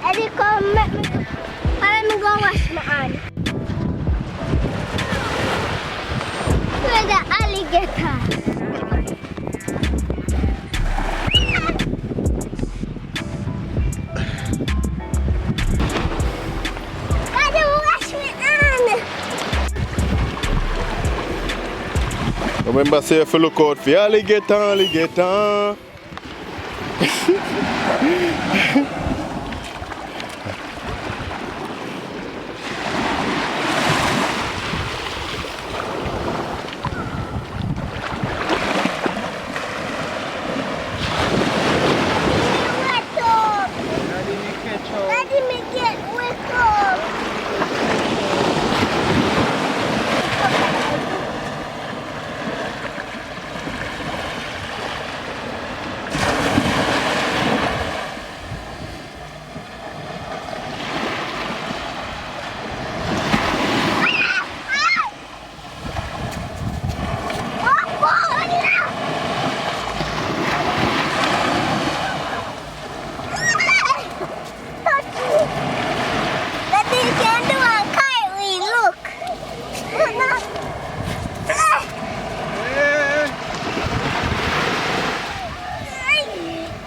Eddie, come let me go wash my hand. Where's the alligator? Daddy, wash my hand. Remember, say if you look out for alligator. Daddy, me get wet up.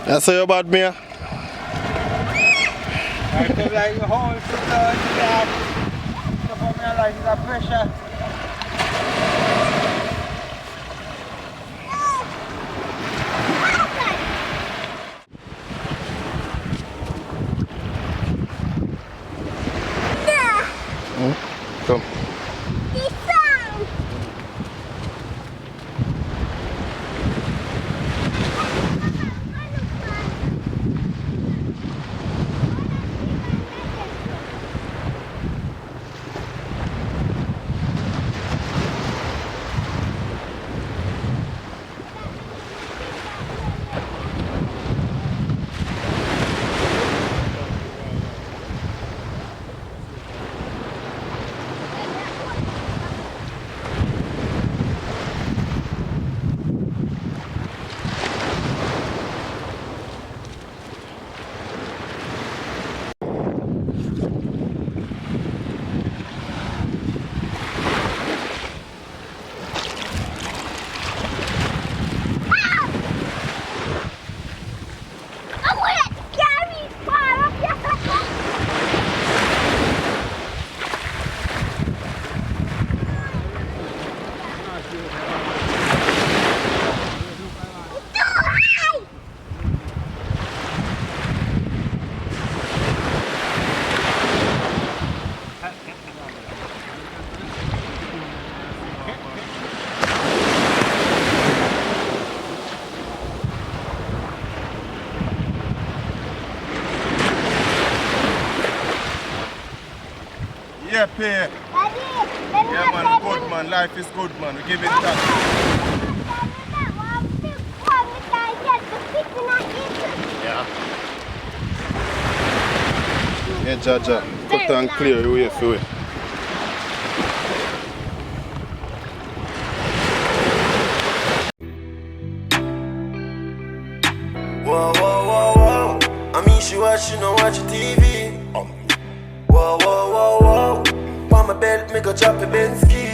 That's how bad me. I feel like the whole job. So for me, like the pressure. Come. Yeah, pay. Yeah, man, good man. Life is good, man. We give it back. Yeah. Yeah, Jaja. Cut and clear your way for it. Whoa, whoa, whoa, whoa. I mean, she no watch TV. Whoa, whoa, whoa, whoa. On my belt, me go chop a Bensky.